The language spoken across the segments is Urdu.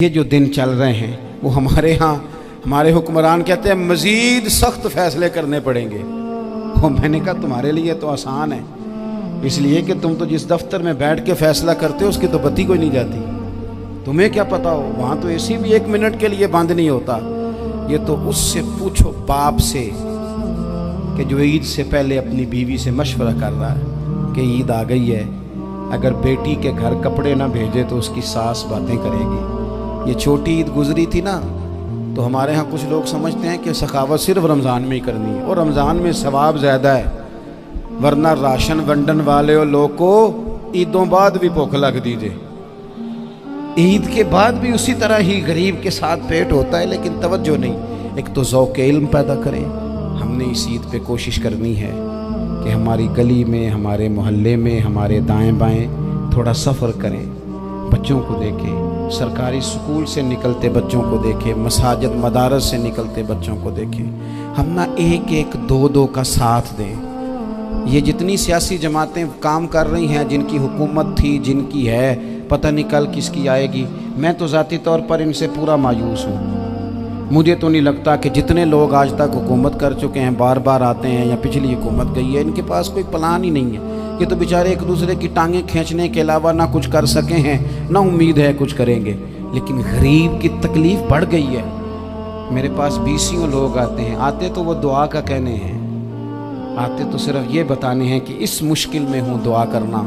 یہ جو دن چل رہے ہیں وہ ہمارے ہاں ہمارے حکمران کہتے ہیں مزید سخت فیصلے کرنے پڑیں گے۔ اور میں نے کہا تمہارے لیے تو آسان ہے، اس لیے کہ تم تو جس دفتر میں بیٹھ کے فیصلہ کرتے ہو اس کی تو بتی کوئی نہیں جاتی، تمہیں کیا پتا ہو، وہاں تو اے سی بھی 1 منٹ کے لیے بند نہیں ہوتا۔ یہ تو اس سے پوچھو باپ سے کہ جو عید سے پہلے اپنی بیوی سے مشورہ کر رہا ہے کہ عید آ گئی ہے، اگر بیٹی کے گھر کپڑے نہ بھیجے تو اس کی ساس باتیں کرے گی۔ یہ چھوٹی عید گزری تھی نا، تو ہمارے ہاں کچھ لوگ سمجھتے ہیں کہ سخاوت صرف رمضان میں ہی کرنی ہے، اور رمضان میں ثواب زیادہ ہے، ورنہ راشن ونڈن والے لوگ کو عیدوں بعد بھی بھوک لگ دیجئے، عید کے بعد بھی اسی طرح ہی غریب کے ساتھ پیٹ ہوتا ہے، لیکن توجہ نہیں۔ ایک تو ذوق علم پیدا کریں، ہم نے اس عید پہ کوشش کرنی ہے کہ ہماری گلی میں، ہمارے محلے میں، ہمارے دائیں بائیں تھوڑا سفر کریں، بچوں کو دیکھیں، سرکاری سکول سے نکلتے بچوں کو دیکھیں، مساجد مدارس سے نکلتے بچوں کو دیکھیں، ہم نہ ایک ایک دو دو کا ساتھ دیں۔ یہ جتنی سیاسی جماعتیں کام کر رہی ہیں، جن کی حکومت تھی، جن کی ہے، پتہ نہیں کل کس کی آئے گی، میں تو ذاتی طور پر ان سے پورا مایوس ہوں۔ مجھے تو نہیں لگتا کہ جتنے لوگ آج تک حکومت کر چکے ہیں، بار بار آتے ہیں یا پچھلی حکومت گئی ہے، ان کے پاس کوئی پلان ہی نہیں ہے۔ یہ تو بیچارے ایک دوسرے کی ٹانگیں کھینچنے کے علاوہ نہ کچھ کر سکے ہیں، نہ امید ہے کچھ کریں گے، لیکن غریب کی تکلیف بڑھ گئی ہے۔ میرے پاس 20 لوگ آتے ہیں، آتے تو وہ دعا کا کہنے ہیں، آتے تو صرف یہ بتانے ہیں کہ اس مشکل میں ہوں دعا کرنا،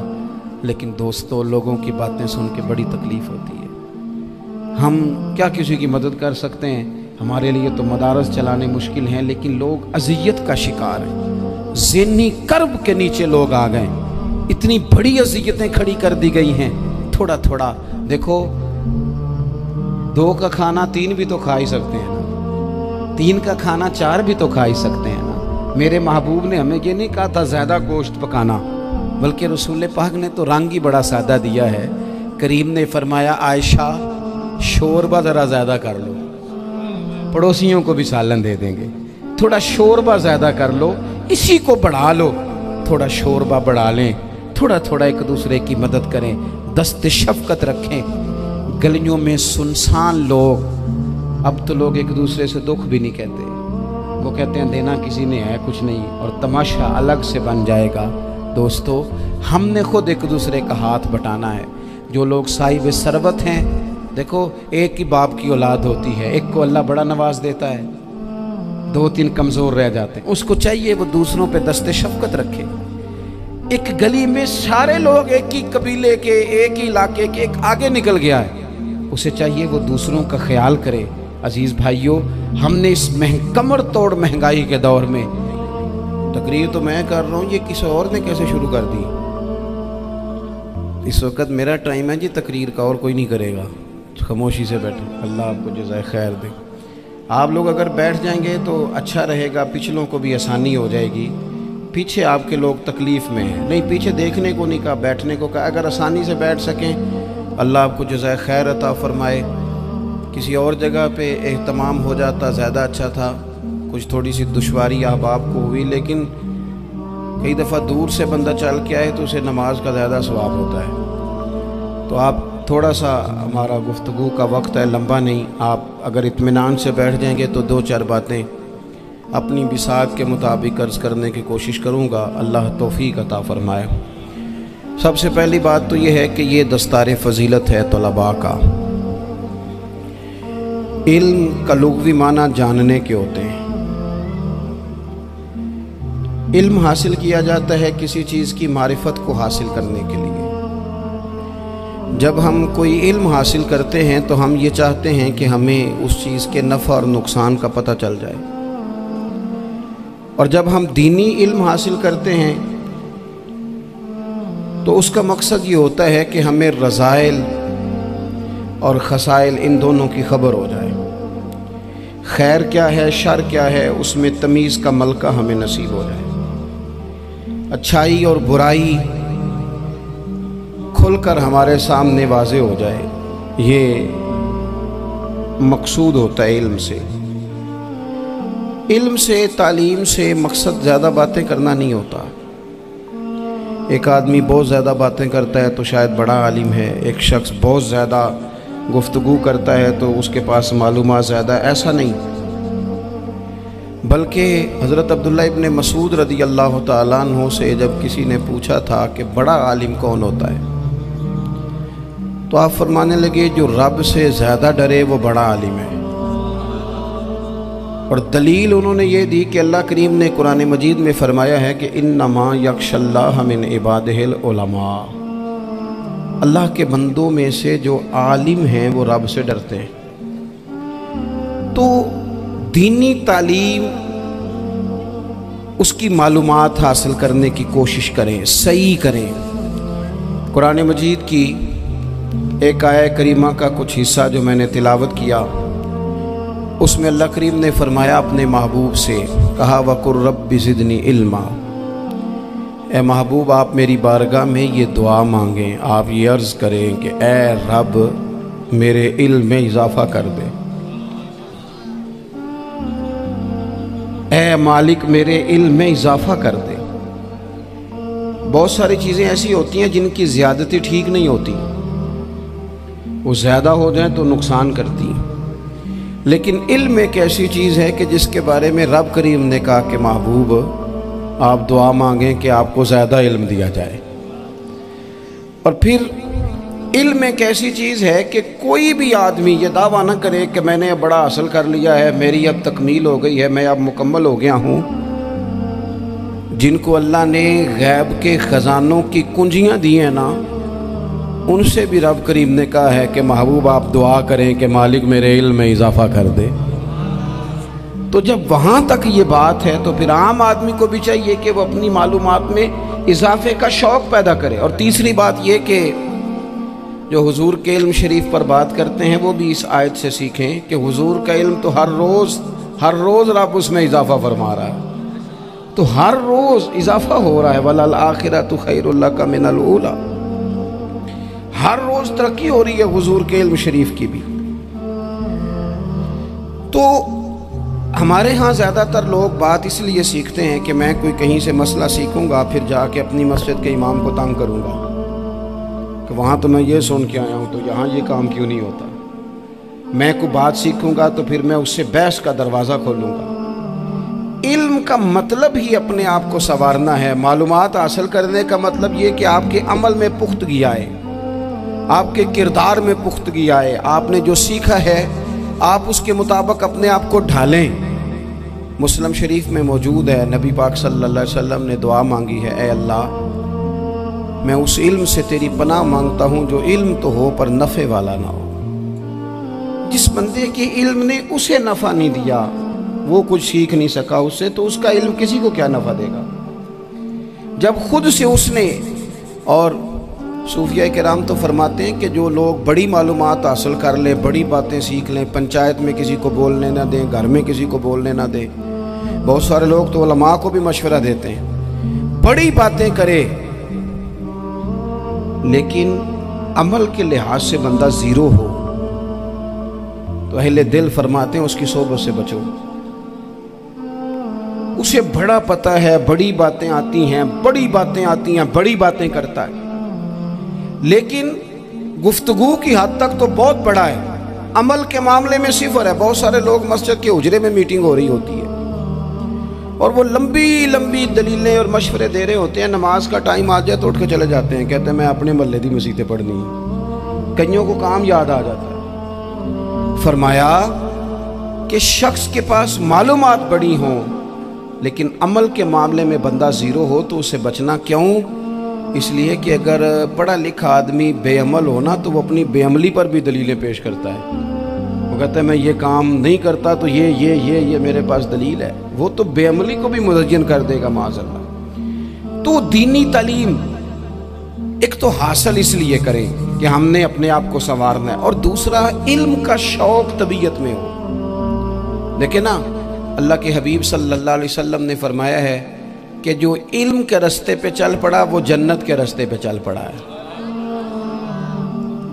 لیکن دوستو لوگوں کی باتیں سن کے بڑی تکلیف ہوتی ہے۔ ہم کیا کسی کی مدد کر سکتے ہیں؟ ہمارے لیے تو مدارس چلانے مشکل ہیں، لیکن لوگ اذیت کا شکار ہیں، ذہنی کرب کے نیچے لوگ آ گئے، اتنی بڑی اذیتیں کھڑی کر دی گئی ہیں۔ تھوڑا تھوڑا دیکھو، 2 کا کھانا 3 بھی تو کھا ہی سکتے ہیں نا، 3 کا کھانا 4 بھی تو کھا ہی سکتے ہیں نا۔ میرے محبوب نے ہمیں یہ نہیں کہا تھا زیادہ گوشت پکانا، بلکہ رسول پاک نے تو رنگ ہی بڑا سادہ دیا ہے۔ کریم نے فرمایا عائشہ شوربہ ذرا زیادہ کر لو، پڑوسیوں کو بھی سالن دے دیں گے، تھوڑا شوربہ زیادہ کر لو، اسی کو بڑھا لو، تھوڑا شوربہ بڑھا لیں، تھوڑا تھوڑا ایک دوسرے کی مدد کریں، دست شفقت رکھیں۔ گلیوں میں سنسان لوگ، اب تو لوگ ایک دوسرے سے دکھ بھی نہیں کہتے، وہ کہتے ہیں دینا کسی نے ہے کچھ نہیں، اور تماشا الگ سے بن جائے گا۔ دوستو ہم نے خود ایک دوسرے کا ہاتھ بٹانا ہے۔ جو لوگ صاحب ثروت ہیں، دیکھو ایک ہی باپ کی اولاد ہوتی ہے، ایک کو اللہ بڑا نواز دیتا ہے، 2-3 کمزور رہ جاتے ہیں، اس کو چاہیے وہ دوسروں پہ دست شفقت رکھے۔ ایک گلی میں سارے لوگ ایک ہی قبیلے کے، ایک ہی علاقے کے، ایک آگے نکل گیا ہے، اسے چاہیے وہ دوسروں کا خیال کرے۔ عزیز بھائیوں، ہم نے اس کمر توڑ مہنگائی کے دور میں، تقریر تو میں کر رہا ہوں، یہ کسی اور نے کیسے شروع کر دی؟ اس وقت میرا ٹائم ہے جی تقریر کا، اور کوئی نہیں کرے گا، خاموشی سے بیٹھے، اللہ آپ کو جزائے خیر دے۔ آپ لوگ اگر بیٹھ جائیں گے تو اچھا رہے گا، پچھلوں کو بھی آسانی ہو جائے گی۔ پیچھے آپ کے لوگ تکلیف میں ہیں، نہیں پیچھے دیکھنے کو نہیں کہا، بیٹھنے کو کہا، اگر آسانی سے بیٹھ سکیں اللہ آپ کو جزائے خیر عطا فرمائے۔ کسی اور جگہ پہ اہتمام ہو جاتا زیادہ اچھا تھا، کچھ تھوڑی سی دشواری احباب کو ہوئی، لیکن کئی دفعہ دور سے بندہ چل کے آئے تو اسے نماز کا زیادہ ثواب ہوتا ہے۔ تو آپ تھوڑا سا، ہمارا گفتگو کا وقت ہے، لمبا نہیں، آپ اگر اطمینان سے بیٹھ جائیں گے تو 2-4 باتیں اپنی بساط کے مطابق عرض کرنے کی کوشش کروں گا، اللہ توفیق عطا فرمائے۔ سب سے پہلی بات تو یہ ہے کہ یہ دستار فضیلت ہے طلباء کا۔ علم کا لغوی معنی جاننے کے ہوتے ہیں۔ علم حاصل کیا جاتا ہے کسی چیز کی معرفت کو حاصل کرنے کے لیے۔ جب ہم کوئی علم حاصل کرتے ہیں تو ہم یہ چاہتے ہیں کہ ہمیں اس چیز کے نفع اور نقصان کا پتہ چل جائے، اور جب ہم دینی علم حاصل کرتے ہیں تو اس کا مقصد یہ ہوتا ہے کہ ہمیں رذائل اور خسائل ان دونوں کی خبر ہو جائے، خیر کیا ہے شر کیا ہے اس میں تمیز کا ملکہ ہمیں نصیب ہو جائے، اچھائی اور برائی کھل کر ہمارے سامنے واضح ہو جائے۔ یہ مقصود ہوتا ہے علم سے۔ علم سے، تعلیم سے مقصد زیادہ باتیں کرنا نہیں ہوتا۔ ایک آدمی بہت زیادہ باتیں کرتا ہے تو شاید بڑا عالم ہے، ایک شخص بہت زیادہ گفتگو کرتا ہے تو اس کے پاس معلومات زیادہ، ایسا نہیں، بلکہ حضرت عبداللہ ابن مسعود رضی اللہ تعالیٰ عنہ سے جب کسی نے پوچھا تھا کہ بڑا عالم کون ہوتا ہے، تو آپ فرمانے لگے جو رب سے زیادہ ڈرے وہ بڑا عالم ہے۔ اور دلیل انہوں نے یہ دی کہ اللہ کریم نے قرآن مجید میں فرمایا ہے کہ انما یخشی اللہ من عبادہ العلماء، اللہ کے بندوں میں سے جو عالم ہیں وہ رب سے ڈرتے ہیں۔ تو دینی تعلیم، اس کی معلومات حاصل کرنے کی کوشش کریں، صحیح کریں۔ قرآن مجید کی ایک آیہ کریمہ کا کچھ حصہ جو میں نے تلاوت کیا، اس میں اللہ کریم نے فرمایا اپنے محبوب سے، کہا وَقُلْ رَبِّ زِدْنِی عِلْمًا، اے محبوب آپ میری بارگاہ میں یہ دعا مانگیں، آپ یہ عرض کریں کہ اے رب میرے علم میں اضافہ کر دے، اے مالک میرے علم میں اضافہ کر دے۔ بہت ساری چیزیں ایسی ہوتی ہیں جن کی زیادتی ٹھیک نہیں ہوتی، وہ زیادہ ہو جائیں تو نقصان کرتی ہیں، لیکن علم ایک ایسی چیز ہے کہ جس کے بارے میں رب کریم نے کہا کہ محبوب آپ دعا مانگیں کہ آپ کو زیادہ علم دیا جائے۔ اور پھر علم ایک ایسی چیز ہے کہ کوئی بھی آدمی یہ دعویٰ نہ کرے کہ میں نے بڑا حاصل کر لیا ہے، میری اب تکمیل ہو گئی ہے، میں اب مکمل ہو گیا ہوں۔ جن کو اللہ نے غیب کے خزانوں کی کنجیاں دی ہیں نا، ان سے بھی رب کریم نے کہا ہے کہ محبوب آپ دعا کریں کہ مالک میرے علم میں اضافہ کر دے۔ تو جب وہاں تک یہ بات ہے تو پھر عام آدمی کو بھی چاہیے کہ وہ اپنی معلومات میں اضافے کا شوق پیدا کرے۔ اور تیسری بات یہ کہ جو حضور کے علم شریف پر بات کرتے ہیں وہ بھی اس آیت سے سیکھیں کہ حضور کا علم تو ہر روز رب اس میں اضافہ فرما رہا ہے، تو ہر روز اضافہ ہو رہا ہے۔ وَلَلْآخِرَةُ خَيْرٌ لَكَ مِنَ الْأُولَىٰ، ہر روز ترقی ہو رہی ہے حضور کے علم شریف کی بھی۔ تو ہمارے ہاں زیادہ تر لوگ بات اس لیے سیکھتے ہیں کہ میں کوئی کہیں سے مسئلہ سیکھوں گا پھر جا کے اپنی مسجد کے امام کو تنگ کروں گا کہ وہاں تو میں یہ سن کے آیا ہوں تو یہاں یہ کام کیوں نہیں ہوتا۔ میں کوئی بات سیکھوں گا تو پھر میں اس سے بحث کا دروازہ کھولوں گا۔ علم کا مطلب ہی اپنے آپ کو سنوارنا ہے۔ معلومات حاصل کرنے کا مطلب یہ کہ آپ کے عمل میں پختگی آئے، آپ کے کردار میں پختگی آئے، آپ نے جو سیکھا ہے آپ اس کے مطابق اپنے آپ کو ڈھالیں۔ مسلم شریف میں موجود ہے، نبی پاک صلی اللہ علیہ وسلم نے دعا مانگی ہے، اے اللہ میں اس علم سے تیری پناہ مانگتا ہوں جو علم تو ہو پر نفع والا نہ ہو۔ جس بندے کے علم نے اسے نفع نہیں دیا، وہ کچھ سیکھ نہیں سکا اس سے، تو اس کا علم کسی کو کیا نفع دے گا؟ جب خود سے اس نے، اور صوفیہ کرام تو فرماتے ہیں کہ جو لوگ بڑی معلومات حاصل کر لیں، بڑی باتیں سیکھ لیں، پنچایت میں کسی کو بولنے نہ دیں، گھر میں کسی کو بولنے نہ دیں، بہت سارے لوگ تو علماء کو بھی مشورہ دیتے ہیں، بڑی باتیں کرے لیکن عمل کے لحاظ سے بندہ زیرو ہو تو اہل دل فرماتے ہیں اس کی صحبت سے بچو۔ اسے بڑا پتہ ہے، بڑی باتیں آتی ہیں، بڑی باتیں کرتا ہے، لیکن گفتگو کی حد تک تو بہت بڑا ہے، عمل کے معاملے میں صفر ہے۔ بہت سارے لوگ مسجد کے حجرے میں میٹنگ ہو رہی ہوتی ہے اور وہ لمبی دلیلیں اور مشورے دے رہے ہوتے ہیں، نماز کا ٹائم آ جائے تو اٹھ کے چلے جاتے ہیں، کہتے ہیں میں اپنے محلے دی مسیتیں پڑھنی ہیں۔ کئیوں کو کام یاد آ جاتا ہے۔ فرمایا کہ شخص کے پاس معلومات بڑی ہوں لیکن عمل کے معاملے میں بندہ زیرو ہو تو اسے بچنا کیوں؟ اس لیے کہ اگر پڑھا لکھا آدمی بے عمل ہونا تو وہ اپنی بے عملی پر بھی دلیلیں پیش کرتا ہے۔ وہ کہتا ہے میں یہ کام نہیں کرتا تو یہ میرے پاس دلیل ہے، وہ تو بے عملی کو بھی مزین کر دے گا معاذ اللہ۔ تو دینی تعلیم ایک تو حاصل اس لیے کریں کہ ہم نے اپنے آپ کو سنوارنا ہے، اور دوسرا علم کا شوق طبیعت میں ہو۔ دیکھیں نا، اللہ کے حبیب صلی اللہ علیہ وسلم نے فرمایا ہے کہ جو علم کے رستے پہ چل پڑا وہ جنت کے رستے پہ چل پڑا ہے۔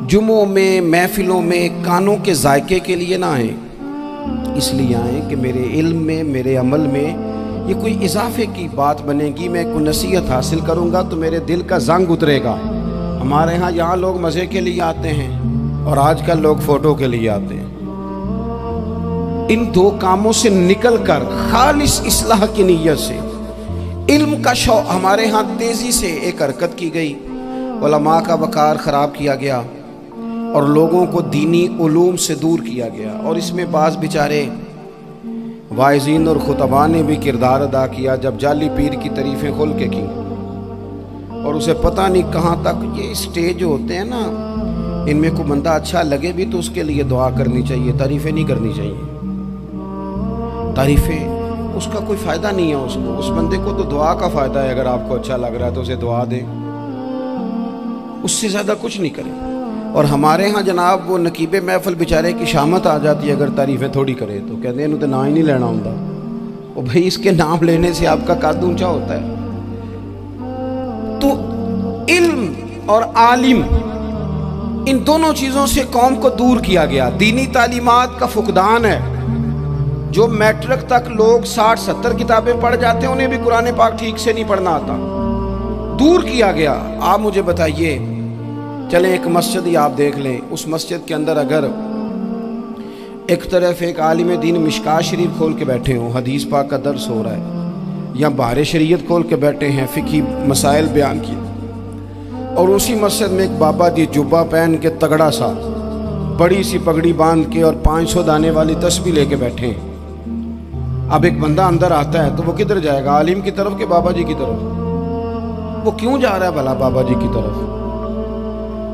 جمعوں میں، محفلوں میں کانوں کے ذائقے کے لیے نہ آئیں، اس لیے آئیں کہ میرے علم میں، میرے عمل میں یہ کوئی اضافے کی بات بنے گی، میں کوئی نصیحت حاصل کروں گا تو میرے دل کا زنگ اترے گا۔ ہمارے ہاں یہاں لوگ مزے کے لیے آتے ہیں، اور آج کل لوگ فوٹو کے لیے آتے ہیں۔ ان دو کاموں سے نکل کر خالص اصلاح کی نیت سے علم کا شوق ہمارے ہاں تیزی سے ایک حرکت کی گئی، علماء کا وقار خراب کیا گیا اور لوگوں کو دینی علوم سے دور کیا گیا، اور اس میں بعض بیچارے واعظین اور خطباء نے بھی کردار ادا کیا جب جعلی پیر کی تعریفیں کھل کے کی، اور اسے پتہ نہیں کہاں تک یہ اسٹیج ہوتے ہیں نا، ان میں کوئی بندہ اچھا لگے بھی تو اس کے لیے دعا کرنی چاہیے، تعریفیں نہیں کرنی چاہیے۔ تعریفیں اس کا کوئی فائدہ نہیں ہے، اس بندے کو تو دعا کا فائدہ ہے، اگر آپ کو اچھا لگ رہا ہے تو اسے دعا دیں، اس سے زیادہ کچھ نہیں کریں۔ اور ہمارے ہاں جناب وہ نقیب محفل بیچارے کی شامت آ جاتی ہے اگر تعریفیں تھوڑی کرے تو کہتے ہیں انہوں تو نام ہی نہیں لینا ہوتا، وہ بھائی اس کے نام لینے سے آپ کا قد اونچا ہوتا ہے۔ تو علم اور عالم ان دونوں چیزوں سے قوم کو دور کیا گیا، دینی تعلیمات کا فقدان ہے۔ جو میٹرک تک لوگ 60-70 کتابیں پڑھ جاتے ہیں انہیں بھی قرآن پاک ٹھیک سے نہیں پڑھنا آتا، دور کیا گیا۔ آپ مجھے بتائیے، چلیں ایک مسجد ہی آپ دیکھ لیں، اس مسجد کے اندر اگر ایک طرف ایک عالم دین مشکات شریف کھول کے بیٹھے ہوں، حدیث پاک کا درس ہو رہا ہے، یا بہار شریعت کھول کے بیٹھے ہیں، فقہی مسائل بیان کیے، اور اسی مسجد میں ایک بابا جی جبہ پہن کے تگڑا سا بڑی سی پگڑی باندھ کے اور 500 دانے والی تسبیح لے کے بیٹھے ہیں، اب ایک بندہ اندر آتا ہے تو وہ کدھر جائے گا، عالم کی طرف کہ بابا جی کی طرف؟ وہ کیوں جا رہا ہے بھلا بابا جی کی طرف؟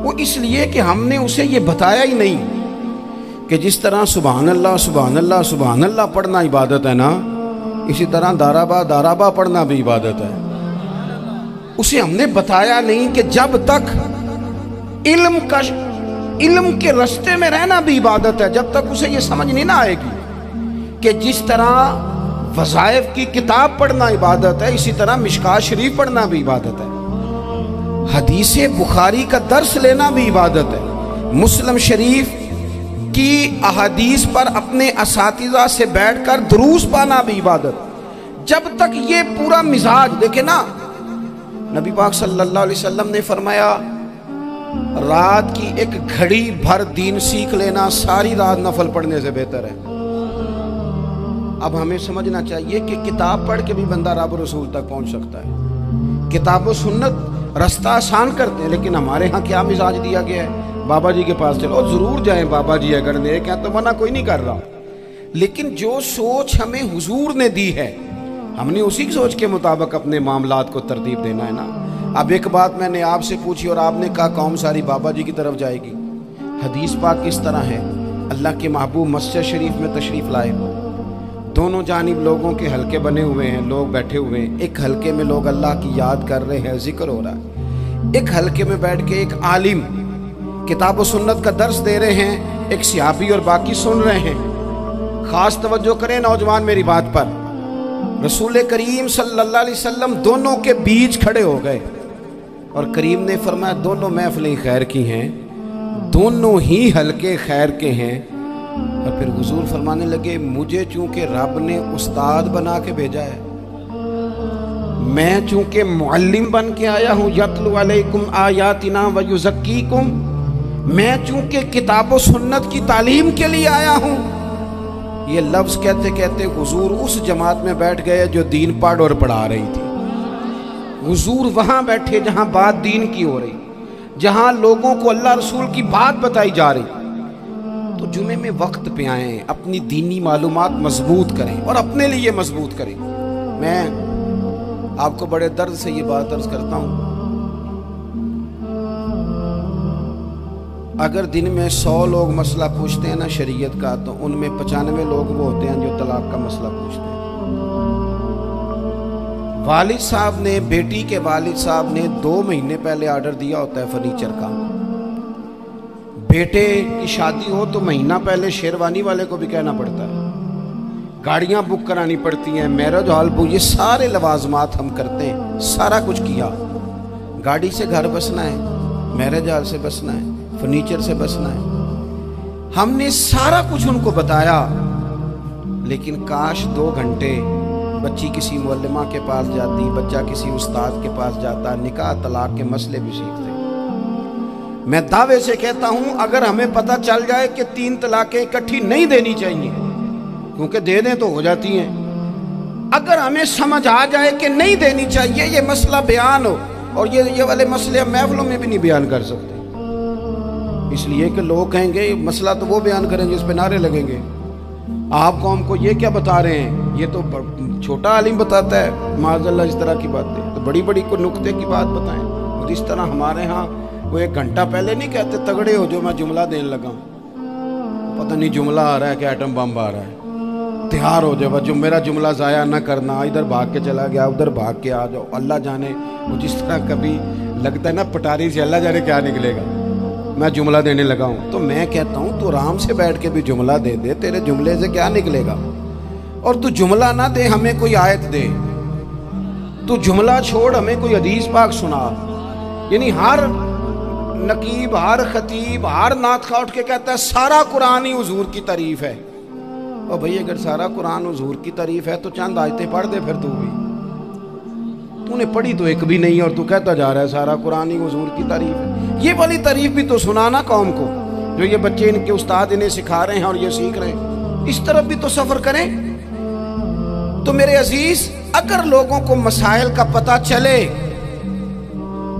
وہ اس لیے کہ ہم نے اسے یہ بتایا ہی نہیں کہ جس طرح سبحان اللہ سبحان اللہ سبحان اللہ پڑھنا عبادت ہے نا، اسی طرح دارابا پڑھنا بھی عبادت ہے۔ اسے ہم نے بتایا نہیں کہ جب تک علم کے رستے میں رہنا بھی عبادت ہے، جب تک اسے یہ سمجھ نہیں نہ آئے گی کہ جس طرح وظائف کی کتاب پڑھنا عبادت ہے اسی طرح مشکات شریف پڑھنا بھی عبادت ہے، حدیث بخاری کا درس لینا بھی عبادت ہے، مسلم شریف کی احادیث پر اپنے اساتذہ سے بیٹھ کر دروس پانا بھی عبادت۔ جب تک یہ پورا مزاج دیکھیں نا، نبی پاک صلی اللہ علیہ وسلم نے فرمایا رات کی ایک گھڑی بھر دین سیکھ لینا ساری رات نفل پڑھنے سے بہتر ہے۔ اب ہمیں سمجھنا چاہیے کہ کتاب پڑھ کے بھی بندہ رب رسول تک پہنچ سکتا ہے، کتاب و سنت رستہ آسان کرتے ہیں، لیکن ہمارے ہاں کیا مزاج دیا گیا ہے، بابا جی کے پاس چلو، ضرور جائیں بابا جی اگر نیک ہیں تو منع کوئی نہیں کر رہا، لیکن جو سوچ ہمیں حضور نے دی ہے ہم نے اسی سوچ کے مطابق اپنے معاملات کو ترتیب دینا ہے نا۔ اب ایک بات میں نے آپ سے پوچھی اور آپ نے کہا قوم ساری بابا جی کی طرف جائے گی، حدیث پاک کس طرح ہے؟ اللہ کے محبوب مسجد شریف میں تشریف لائے، دونوں جانب لوگوں کے حلقے بنے ہوئے ہیں، لوگ بیٹھے ہوئے ہیں، ایک حلقے میں لوگ اللہ کی یاد کر رہے ہیں، ذکر ہو رہا ہے، ایک حلقے میں بیٹھ کے ایک عالم کتاب و سنت کا درس دے رہے ہیں، ایک صحابی اور باقی سن رہے ہیں۔ خاص توجہ کریں نوجوان میری بات پر، رسول کریم صلی اللہ علیہ وسلم دونوں کے بیچ کھڑے ہو گئے اور کریم نے فرمایا دونوں محفلیں خیر کی ہیں، دونوں ہی حلقے خیر کے ہیں، اور پھر حضور فرمانے لگے مجھے چونکہ رب نے استاد بنا کے بھیجا ہے، میں چونکہ معلم بن کے آیا ہوں، یتلو علیکم آیاتنا ویزکیکم، میں چونکہ کتاب و سنت کی تعلیم کے لیے آیا ہوں۔ یہ لفظ کہتے کہتے حضور اس جماعت میں بیٹھ گئے جو دین پڑھ اور پڑھا رہی تھی، حضور وہاں بیٹھے جہاں بات دین کی ہو رہی، جہاں لوگوں کو اللہ رسول کی بات بتائی جا رہی۔ تو جمعے میں وقت پہ آئیں، اپنی دینی معلومات مضبوط کریں اور اپنے لیے مضبوط کریں۔ میں آپ کو بڑے درد سے یہ بات عرض کرتا ہوں، اگر دن میں 100 لوگ مسئلہ پوچھتے ہیں نا شریعت کا، تو ان میں 95 لوگ وہ ہوتے ہیں جو طلاق کا مسئلہ پوچھتے ہیں۔ والد صاحب نے، بیٹی کے والد صاحب نے 2 مہینے پہلے آرڈر دیا ہوتا ہے فرنیچر کا، بیٹے کی شادی ہو تو مہینہ پہلے شیروانی والے کو بھی کہنا پڑتا ہے، گاڑیاں بک کرانی پڑتی ہیں، میرج ہال بک، یہ سارے لوازمات ہم کرتے ہیں، سارا کچھ کیا، گاڑی سے گھر بسنا ہے، میرج ہال سے بسنا ہے، فرنیچر سے بسنا ہے، ہم نے سارا کچھ ان کو بتایا، لیکن کاش 2 گھنٹے بچی کسی معلمہ کے پاس جاتی، بچہ کسی استاد کے پاس جاتا، نکاح طلاق کے مسئلے بھی سیکھتے۔ میں دعوے سے کہتا ہوں اگر ہمیں پتہ چل جائے کہ 3 طلاقیں اکٹھی نہیں دینی چاہیے، کیونکہ دے دیں تو ہو جاتی ہیں، اگر ہمیں سمجھ آ جائے کہ نہیں دینی چاہیے، یہ مسئلہ بیان ہو، اور یہ والے مسئلے ہم محفلوں میں بھی نہیں بیان کر سکتے، اس لیے کہ لوگ کہیں گے مسئلہ تو وہ بیان کریں جس پہ نعرے لگیں گے، آپ قوم کو یہ کیا بتا رہے ہیں، یہ تو چھوٹا عالم بتاتا ہے معاذ اللہ اس طرح کی باتیں، تو بڑی بڑی کو نقطے کی بات بتائیں۔ اور اس طرح ہمارے ہاں وہ 1 گھنٹہ پہلے نہیں کہتے تگڑے ہو جو میں جملہ دینے لگا ہوں، پتہ نہیں جملہ آ رہا ہے کہ ایٹم بم آ رہا ہے، تیار ہو جائے، جو میرا جملہ ضائع نہ کرنا، ادھر بھاگ کے چلا گیا ادھر بھاگ کے آ جاؤ، اللہ جانے وہ جس طرح کبھی لگتا ہے نا پٹاری سے، اللہ جانے کیا نکلے گا، میں جملہ دینے لگا ہوں۔ تو میں کہتا ہوں تو آرام سے بیٹھ کے بھی جملہ دے دے، تیرے جملے سے کیا نکلے گا، اور تو جملہ نہ دے ہمیں کوئی آیت دے، تو جملہ چھوڑ ہمیں کوئی حدیث پاک سنا، یعنی ہر نقیب ہر خطیب ہر نعت خواہ اٹھ کے کہتا ہے سارا قرآن ہی حضور کی تعریف ہے، اور بھئی اگر سارا قرآن حضور کی تعریف ہے تو چند آیتیں پڑھ دے پھر تو بھی، تو نے پڑھی تو ایک بھی نہیں اور تو کہتا جا رہا ہے سارا قرآن ہی حضور کی تعریف ہے، یہ والی تعریف بھی تو سنانا قوم کو، جو یہ بچے ان کے استاد انہیں سکھا رہے ہیں اور یہ سیکھ رہے ہیں، اس طرف بھی تو سفر کریں۔ تو میرے عزیز اگر لوگوں کو مسائل کا پتہ چلے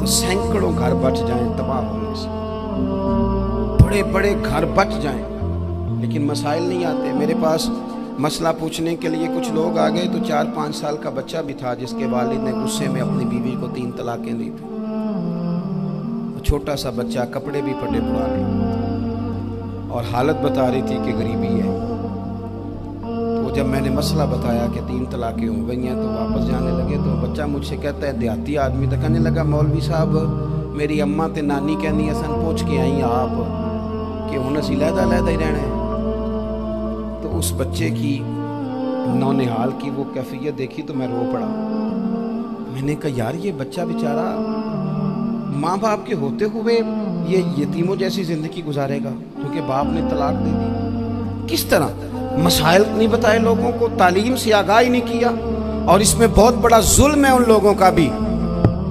تو سینکڑوں گھر بچ جائیں تباہ ہونے سے، بڑے بڑے گھر بچ جائیں، لیکن مسائل نہیں آتے۔ میرے پاس مسئلہ پوچھنے کے لیے کچھ لوگ آ گئے تو 4-5 سال کا بچہ بھی تھا جس کے والد نے غصے میں اپنی بیوی کو 3 طلاقیں دی تھی، چھوٹا سا بچہ، کپڑے بھی پھٹے پرانے، اور حالت بتا رہی تھی کہ غریبی ہے۔ تو جب میں نے مسئلہ بتایا کہ 3 طلاقیں ہو گئی ہیں تو واپس جانے لگے، تو بچہ مجھ سے کہتا ہے دیہاتی آدمی تو کہنے لگا مولوی صاحب میری اماں تے نانی کہنی ہے سن پوچھ کے آئی آپ کہ ہن اسی لہدا ہی رہنا ہے۔ تو اس بچے کی نونہال کی وہ کیفیت دیکھی تو میں رو پڑا، میں نے کہا یار یہ بچہ بیچارہ ماں باپ کے ہوتے ہوئے یہ یتیموں جیسی زندگی گزارے گا کیونکہ باپ نے طلاق دے دی، کس طرح؟ مسائل نہیں بتائے لوگوں کو، تعلیم سے آگاہی نہیں کیا، اور اس میں بہت بڑا ظلم ہے ان لوگوں کا بھی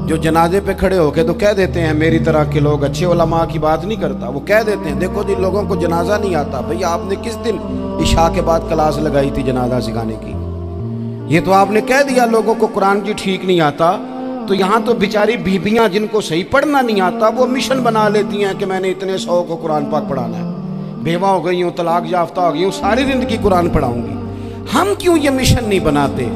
جو جنازے پہ کھڑے ہو کے تو کہہ دیتے ہیں میری طرح کے لوگ، اچھے علماء کی بات نہیں کرتا، وہ کہہ دیتے ہیں دیکھو جن لوگوں کو جنازہ نہیں آتا، بھئی آپ نے کس دن عشاء کے بعد کلاس لگائی تھی جنازہ سکھانے کی، یہ تو آپ نے کہہ دیا لوگوں کو قرآن کی ٹھیک نہیں آتا، تو یہاں تو بیچاری بیبیاں جن کو صحیح پڑھنا نہیں آتا وہ مشن بنا لیتی ہیں کہ میں نے اتنے 100 کو قرآن پاک پڑھانا ہے، بیوہ ہو گئی ہوں، طلاق یافتہ ہو گئی ہوں، ساری زندگی قرآن پڑھاؤں گی۔ ہم کیوں یہ مشن نہیں بناتے،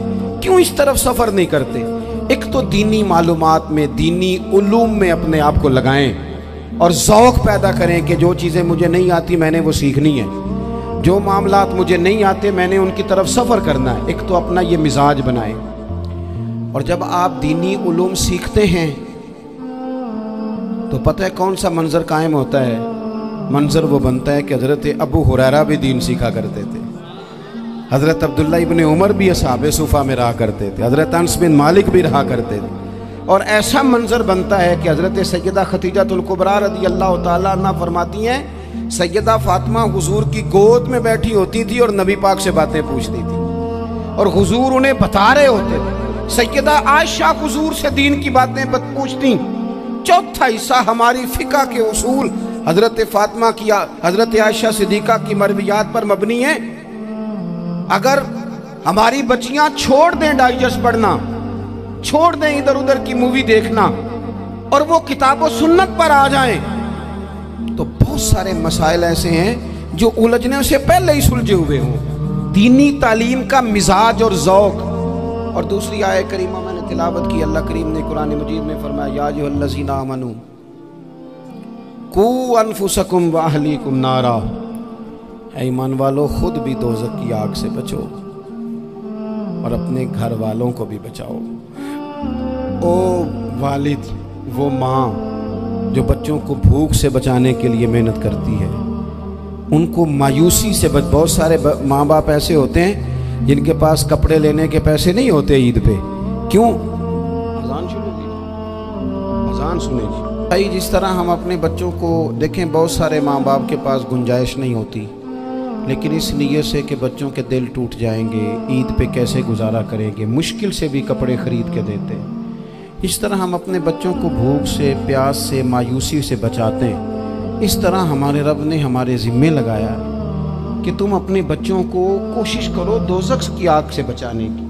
کیوں اس طرف سفر نہیں کرتے؟ ایک تو دینی معلومات میں، دینی علوم میں اپنے آپ کو لگائیں اور ذوق پیدا کریں کہ جو چیزیں مجھے نہیں آتی میں نے وہ سیکھنی ہے، جو معاملات مجھے نہیں آتے میں نے ان کی طرف سفر کرنا ہے۔ ایک تو اپنا یہ مزاج بنائیں، اور جب آپ دینی علوم سیکھتے ہیں تو پتہ ہے کون سا منظر قائم ہوتا ہے؟ منظر وہ بنتا ہے کہ حضرت ابو ہریرہ بھی دین سیکھا کرتے تھے، حضرت عبداللہ ابن عمر بھی اصحاب صفہ میں رہا کرتے تھے، حضرت انس بن مالک بھی رہا کرتے تھے، اور ایسا منظر بنتا ہے کہ حضرت سیدہ خدیجہ الکبریٰ رضی اللہ تعالیٰ عنہ فرماتی ہیں سیدہ فاطمہ حضور کی گود میں بیٹھی ہوتی تھی اور نبی پاک سے باتیں پوچھتی تھی اور حضور انہیں بتا رہے ہوتے تھے، سیدہ عائشہ حضور سے دین کی باتیں پوچھتی۔ چوتھا حصہ ہماری فقہ کے اصول حضرت فاطمہ کی، حضرت عائشہ صدیقہ کی مرویات پر مبنی ہے۔ اگر ہماری بچیاں چھوڑ دیں ڈائجسٹ پڑھنا، چھوڑ دیں ادھر ادھر کی مووی دیکھنا، اور وہ کتاب و سنت پر آ جائیں تو بہت سارے مسائل ایسے ہیں جو الجھنے سے پہلے ہی سلجھے ہوئے ہوں۔ دینی تعلیم کا مزاج اور ذوق۔ اور دوسری آیت کریمہ میں نے تلاوت کی، اللہ کریم نے قرآن مجید میں فرمایا یا ایھا الذین آمنوا قوا انفسکم واہلیکم نارا، اے ایمان والو خود بھی دوزخ کی آگ سے بچو اور اپنے گھر والوں کو بھی بچاؤ۔ او والد، وہ ماں جو بچوں کو بھوک سے بچانے کے لیے محنت کرتی ہے، ان کو مایوسی سے بہت سارے ماں باپ ایسے ہوتے ہیں جن کے پاس کپڑے لینے کے پیسے نہیں ہوتے عید پہ، کیوں؟ اذان شروع کی، اذان سنیں جی بھائی۔ جس طرح ہم اپنے بچوں کو دیکھیں، بہت سارے ماں باپ کے پاس گنجائش نہیں ہوتی، لیکن اس نیت سے کہ بچوں کے دل ٹوٹ جائیں گے، عید پہ کیسے گزارا کریں گے، مشکل سے بھی کپڑے خرید کے دیتے، اس طرح ہم اپنے بچوں کو بھوک سے، پیاس سے، مایوسی سے بچاتے ہیں، اس طرح ہمارے رب نے ہمارے ذمے لگایا کہ تم اپنے بچوں کو کوشش کرو دوزخ کی آگ سے بچانے کی۔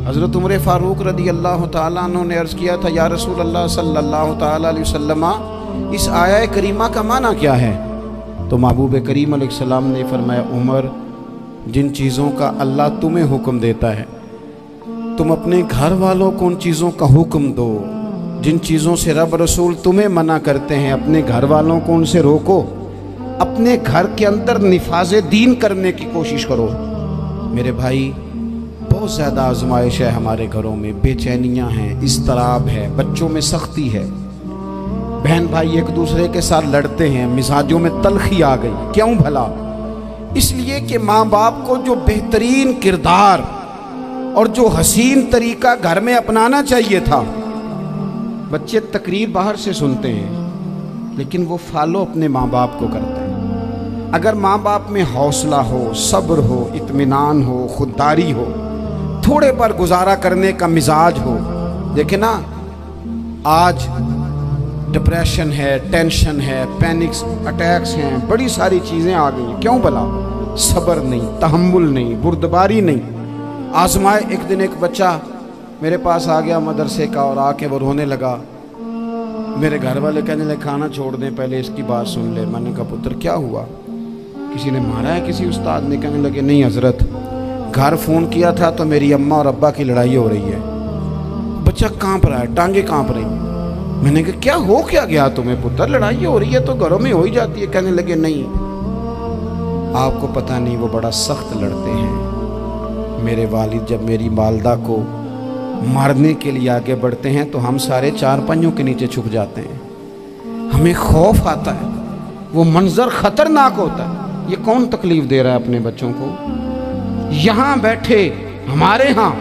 حضرت عمر فاروق رضی اللہ تعالیٰ عنہ نے عرض کیا تھا، یا رسول اللہ صلی اللہ تعالیٰ علیہ وسلم، اس آیہ کریمہ کا معنی کیا ہے؟ تو محبوب کریم علیہ السلام نے فرمایا، عمر، جن چیزوں کا اللہ تمہیں حکم دیتا ہے تم اپنے گھر والوں کو ان چیزوں کا حکم دو، جن چیزوں سے رب رسول تمہیں منع کرتے ہیں اپنے گھر والوں کو ان سے روکو، اپنے گھر کے اندر نفاذ دین کرنے کی کوشش کرو۔ میرے بھائی، بہت زیادہ آزمائش ہے ہمارے گھروں میں، بے چینیاں ہیں، اضطراب ہے، بچوں میں سختی ہے، بہن بھائی ایک دوسرے کے ساتھ لڑتے ہیں، مزاجوں میں تلخی آ گئی۔ کیوں بھلا؟ اس لیے کہ ماں باپ کو جو بہترین کردار اور جو حسین طریقہ گھر میں اپنانا چاہیے تھا، بچے تقریر باہر سے سنتے ہیں لیکن وہ فالو اپنے ماں باپ کو کرتے ہیں۔ اگر ماں باپ میں حوصلہ ہو، صبر ہو، اطمینان ہو، خودداری ہو، تھوڑے پر گزارا کرنے کا مزاج ہو، دیکھیں نا آج ڈپریشن ہے، ٹینشن ہے، پینکس اٹیکس ہیں، بڑی ساری چیزیں آ گئی ہیں۔ کیوں بھلا؟ صبر نہیں، تحمل نہیں، بردباری نہیں۔ آزمائے ایک دن ایک بچہ میرے پاس آ گیا مدرسے کا، اور آ کے وہ رونے لگا۔ میرے گھر والے کہنے لگے کھانا چھوڑ دیں، پہلے اس کی بات سن لے۔ میں نے کہا پتر کیا ہوا؟ کسی نے مارا ہے کسی استاد نے؟ کہنے لگے نہیں حضرت، گھر فون کیا تھا تو میری اماں اور ابا کی لڑائی ہو رہی ہے۔ بچہ کانپ رہا ہے، ٹانگیں کانپ رہی ہیں۔ میں نے کہا کیا ہو کیا گیا تمہیں پتر؟ لڑائی ہو رہی ہے تو گھروں میں ہو ہی جاتی ہے۔ کہنے لگے نہیں، آپ کو پتہ نہیں، وہ بڑا سخت لڑتے ہیں۔ میرے والد جب میری والدہ کو مارنے کے لیے آگے بڑھتے ہیں تو ہم سارے چار پنجوں کے نیچے چھپ جاتے ہیں، ہمیں خوف آتا ہے، وہ منظر خطرناک ہوتا ہے۔ یہ کون تکلیف دے رہا ہے اپنے بچوں کو؟ یہاں بیٹھے ہمارے ہاں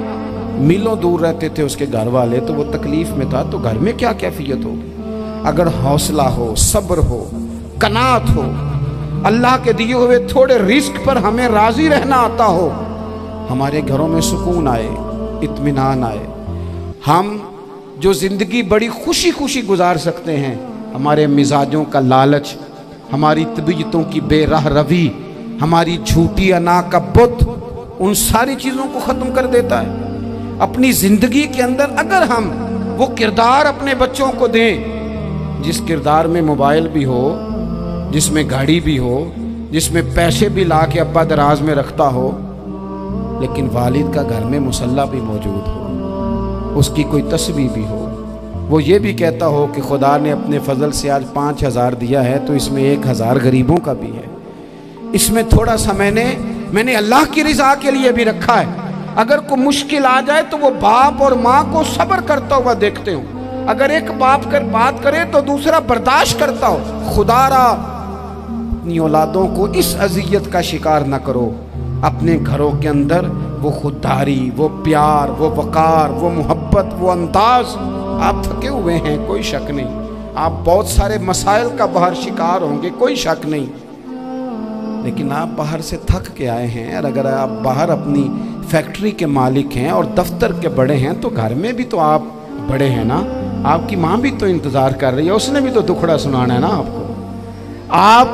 میلوں دور رہتے تھے اس کے گھر والے، تو وہ تکلیف میں تھا، تو گھر میں کیا کیفیت ہوگی؟ اگر حوصلہ ہو، صبر ہو، قناعت ہو، اللہ کے دیے ہوئے تھوڑے رزق پر ہمیں راضی رہنا آتا ہو، ہمارے گھروں میں سکون آئے، اطمینان آئے، ہم جو زندگی بڑی خوشی خوشی گزار سکتے ہیں، ہمارے مزاجوں کا لالچ، ہماری طبیعتوں کی بے راہ روی، ہماری جھوٹی انا کا بت، ان ساری چیزوں کو ختم کر دیتا ہے۔ اپنی زندگی کے اندر اگر ہم وہ کردار اپنے بچوں کو دیں، جس کردار میں موبائل بھی ہو، جس میں گاڑی بھی ہو، جس میں پیسے بھی لا کے ابا دراز میں رکھتا ہو، لیکن والد کا گھر میں مصلی بھی موجود ہو، اس کی کوئی تسبیح بھی ہو، وہ یہ بھی کہتا ہو کہ خدا نے اپنے فضل سے آج 5000 دیا ہے تو اس میں 1000 غریبوں کا بھی ہے، اس میں تھوڑا سا میں نے اللہ کی رضا کے لیے بھی رکھا ہے۔ اگر کوئی مشکل آ جائے تو وہ باپ اور ماں کو صبر کرتا ہوا دیکھتے ہوں، اگر ایک باپ کر بات کرے تو دوسرا برداشت کرتا ہو۔ خدا را اپنی اولادوں کو اس اذیت کا شکار نہ کرو۔ اپنے گھروں کے اندر وہ خودداری، وہ پیار، وہ وقار، وہ محبت، وہ انداز۔ آپ تھکے ہوئے ہیں، کوئی شک نہیں، آپ بہت سارے مسائل کا باہر شکار ہوں گے، کوئی شک نہیں، لیکن آپ باہر سے تھک کے آئے ہیں، اور اگر آپ باہر اپنی فیکٹری کے مالک ہیں اور دفتر کے بڑے ہیں تو گھر میں بھی تو آپ بڑے ہیں نا، آپ کی ماں بھی تو انتظار کر رہی ہے، اس نے بھی تو دکھڑا سنانا ہے نا آپ کو۔ آپ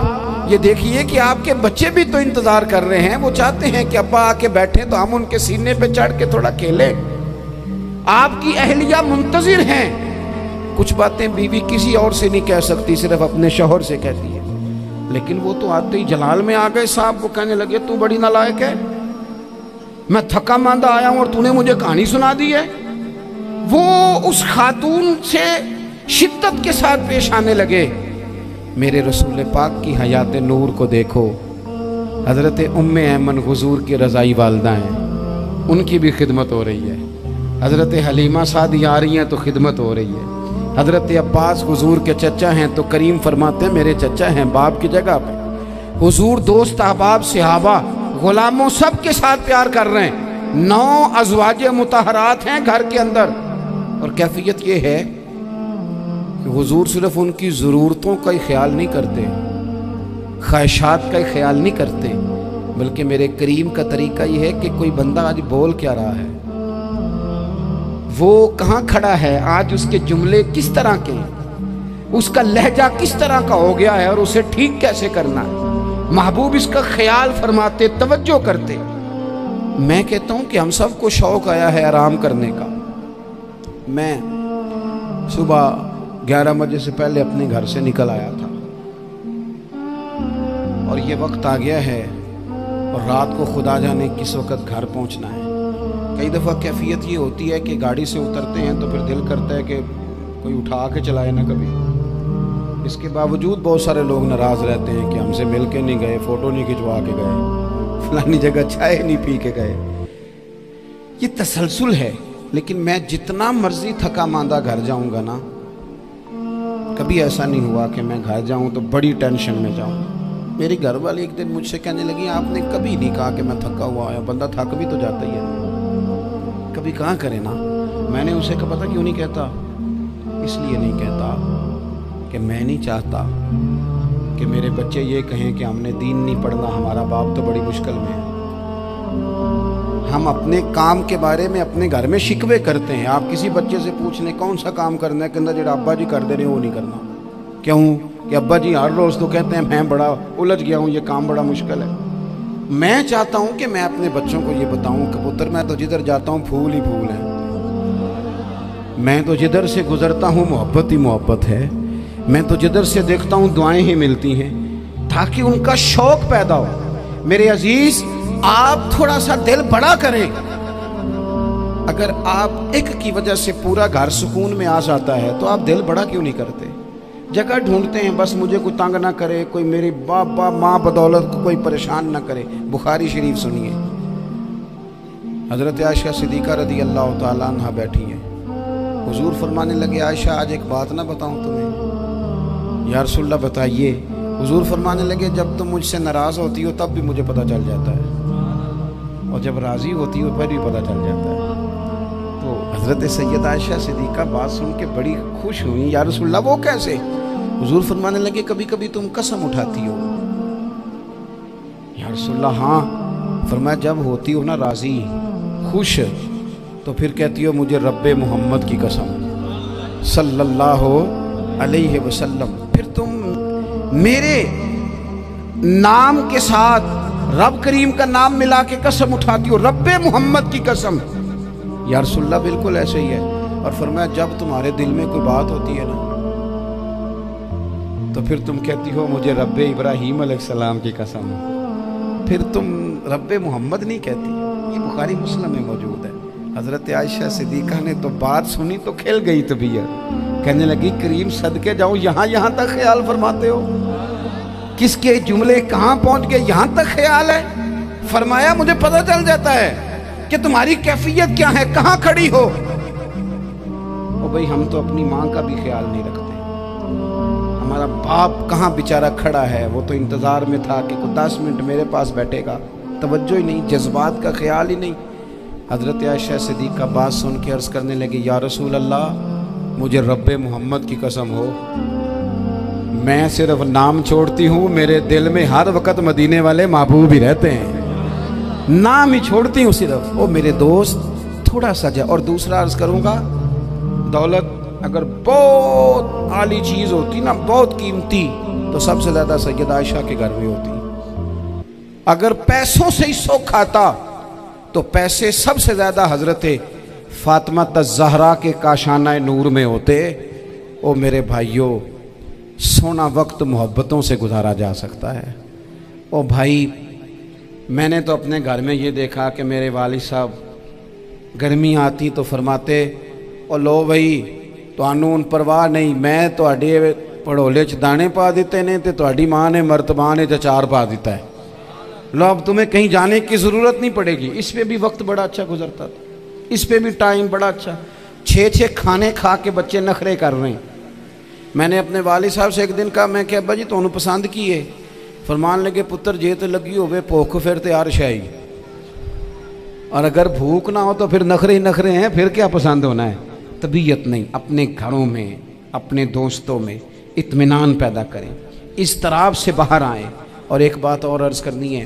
یہ دیکھیے کہ آپ کے بچے بھی تو انتظار کر رہے ہیں، وہ چاہتے ہیں کہ ابا آ کے بیٹھیں تو ہم ان کے سینے پہ چڑھ کے تھوڑا کھیلیں۔ آپ کی اہلیہ منتظر ہیں، کچھ باتیں بیوی کسی اور سے نہیں کہہ سکتی، صرف اپنے شوہر سے کہتی ہے، لیکن وہ تو آتے ہی جلال میں آ گئے صاحب، وہ کہنے لگے تو بڑی نالائق ہے، میں تھکا ماندہ آیا ہوں اور تو نے مجھے کہانی سنا دی ہے۔ وہ اس خاتون سے شدت کے ساتھ پیش آنے لگے۔ میرے رسول پاک کی حیات نور کو دیکھو، حضرت ام ایمن حضور کی رضائی والدہ ہیں، ان کی بھی خدمت ہو رہی ہے، حضرت حلیمہ سعدی آ رہی ہیں تو خدمت ہو رہی ہے، حضرت عباس حضور کے چچا ہیں تو کریم فرماتے ہیں میرے چچا ہیں باپ کی جگہ پہ۔ حضور دوست احباب صحابہ غلاموں سب کے ساتھ پیار کر رہے ہیں، 9 ازواج مطہرات ہیں گھر کے اندر، اور کیفیت یہ ہے کہ حضور صرف ان کی ضرورتوں کا ہی خیال نہیں کرتے، خواہشات کا ہی خیال نہیں کرتے، بلکہ میرے کریم کا طریقہ یہ ہے کہ کوئی بندہ آج بول کیا رہا ہے وہ کہاں کھڑا ہے آج، اس کے جملے کس طرح کے ہیں، اس کا لہجہ کس طرح کا ہو گیا ہے، اور اسے ٹھیک کیسے کرنا ہے۔ محبوب اس کا خیال فرماتے، توجہ کرتے۔ میں کہتا ہوں کہ ہم سب کو شوق آیا ہے آرام کرنے کا۔ میں صبح 11 بجے سے پہلے اپنے گھر سے نکل آیا تھا، اور یہ وقت آ گیا ہے، اور رات کو خدا جانے کس وقت گھر پہنچنا ہے۔ کئی دفعہ کیفیت یہ ہوتی ہے کہ گاڑی سے اترتے ہیں تو پھر دل کرتا ہے کہ کوئی اٹھا کے چلائے نہ کبھی۔ اس کے باوجود بہت سارے لوگ ناراض رہتے ہیں کہ ہم سے مل کے نہیں گئے، فوٹو نہیں کھنچوا کے گئے، فلانی جگہ چائے نہیں پی کے گئے۔ یہ تسلسل ہے، لیکن میں جتنا مرضی تھکا ماندہ گھر جاؤں گا نا، کبھی ایسا نہیں ہوا کہ میں گھر جاؤں تو بڑی ٹینشن میں جاؤں۔ میری گھر والی ایک دن مجھ سے کہنے لگی، آپ نے کبھی نہیں کہا کہ میں تھکا ہوا ہے، بندہ تھک بھی تو جاتا ہی ہے، کبھی کہاں کرے نا۔ میں نے اسے کہا پتہ کیوں نہیں کہتا؟ اس لیے نہیں کہتا کہ میں نہیں چاہتا کہ میرے بچے یہ کہیں کہ ہم نے دین نہیں پڑھنا، ہمارا باپ تو بڑی مشکل میں ہے۔ ہم اپنے کام کے بارے میں اپنے گھر میں شکوے کرتے ہیں۔ آپ کسی بچے سے پوچھ لیں کون سا کام کرنا ہے، کہنا جڑا ابا جی کر دے رہے وہ نہیں کرنا۔ کیوں؟ کہ ابا جی ہر روز تو کہتے ہیں میں بڑا الجھ گیا ہوں، یہ کام بڑا مشکل ہے۔ میں چاہتا ہوں کہ میں اپنے بچوں کو یہ بتاؤں کہ پتر میں تو جدھر جاتا ہوں پھول ہی پھول ہیں، میں تو جدھر سے گزرتا ہوں محبت ہی محبت ہے، میں تو جدھر سے دیکھتا ہوں دعائیں ہی ملتی ہیں، تاکہ ان کا شوق پیدا ہو۔ میرے عزیز، آپ تھوڑا سا دل بڑا کریں۔ اگر آپ ایک کی وجہ سے پورا گھر سکون میں آ جاتا ہے تو آپ دل بڑا کیوں نہیں کرتے؟ جگہ ڈھونڈتے ہیں بس مجھے کوئی تنگ نہ کرے، کوئی میری باپ ماں بدولت کو کوئی پریشان نہ کرے۔ بخاری شریف سنیے، حضرت عائشہ صدیقہ رضی اللہ تعالیٰ عنہ بیٹھی ہیں، حضور فرمانے لگے عائشہ آج ایک بات نہ بتاؤں تمہیں؟ یا رسول اللہ بتائیے۔ حضور فرمانے لگے جب تم مجھ سے ناراض ہوتی ہو تب بھی مجھے پتہ چل جاتا ہے، اور جب راضی ہوتی ہو پھر بھی پتہ چل جاتا ہے۔ تو حضرت سیدہ عائشہ صدیقہ بات سن کے بڑی خوش ہوئی، یا رسول اللہ وہ کیسے؟ حضور فرمانے لگے کبھی کبھی تم قسم اٹھاتی ہو۔ یا رسول اللہ ہاں۔ فرمایا جب ہوتی ہو نا راضی خوش تو پھر کہتی ہو مجھے رب محمد کی قسم صلی اللہ علیہ وسلم، پھر تم میرے نام کے ساتھ رب کریم کا نام ملا کے قسم اٹھاتی ہو، رب محمد کی قسم۔ یا رسول اللہ بالکل ایسے ہی ہے۔ اور فرمایا جب تمہارے دل میں کوئی بات ہوتی ہے نا تو پھر تم کہتی ہو مجھے رب ابراہیم علیہ السلام کی قسم، پھر تم رب محمد نہیں کہتی۔ یہ بخاری مسلم میں موجود ہے۔ حضرت عائشہ صدیقہ نے تو بات سنی تو کھل گئی طبیعت، کہنے لگی کریم صدقے جاؤں، یہاں تک خیال فرماتے ہو؟ کس کے جملے کہاں پہنچ گئے، یہاں تک خیال ہے؟ فرمایا مجھے پتہ چل جاتا ہے کہ تمہاری کیفیت کیا ہے، کہاں کھڑی ہو۔ او بھئی ہم تو اپنی ماں کا بھی خیال نہیں رکھتے، ہمارا باپ کہاں بیچارہ کھڑا ہے، وہ تو انتظار میں تھا کہ کوئی 10 منٹ میرے پاس بیٹھے گا، توجہ ہی نہیں، جذبات کا خیال ہی نہیں۔ حضرت عائشہ صدیقہ بات سن کے عرض کرنے لگے یا رسول اللہ مجھے رب محمد کی قسم ہو، میں صرف نام چھوڑتی ہوں، میرے دل میں ہر وقت مدینے والے محبوب ہی رہتے ہیں، نام ہی چھوڑتی ہوں صرف۔ او میرے دوست تھوڑا سا جا، اور دوسرا عرض کروں گا، دولت اگر بہت عالی چیز ہوتی نا، بہت قیمتی، تو سب سے زیادہ سیدہ عائشہ کے گھر میں ہوتی۔ اگر پیسوں سے ہی سکھ آتا تو پیسے سب سے زیادہ حضرت فاطمہ الزہرا کے کاشانہ نور میں ہوتے۔ او میرے بھائیوں، سونا وقت محبتوں سے گزارا جا سکتا ہے۔ او بھائی، میں نے تو اپنے گھر میں یہ دیکھا کہ میرے والد صاحب گرمی آتی تو فرماتے او لو بھائی تانوں پرواہ نہیں، میں تواڈے پڑھولے چ دانے پا دیتے نے تے تواڈی ماں نے مرتبان چ اچار پا دیتا ہے، لو اب تمہیں کہیں جانے کی ضرورت نہیں پڑے گی۔ اس پہ بھی وقت بڑا اچھا گزرتا تھا، اس پہ بھی ٹائم بڑا اچھا۔ 6 کھانے کھا کے بچے نخرے کر رہے ہیں۔ میں نے اپنے والد صاحب سے ایک دن کہا، میں کہ ابا جی تانوں پسند کی ہے؟ فرمان لگے پتر جے تے لگی ہوئے بھوک پھر تے ہر شے، اور اگر بھوک نہ ہو تو پھر نخرے ہی نخرے ہیں، پھر کیا پسند ہونا ہے؟ طبیعت نہیں۔ اپنے گھروں میں اپنے دوستوں میں اطمینان پیدا کریں، اضطراب سے باہر آئیں۔ اور ایک بات اور عرض کرنی ہے،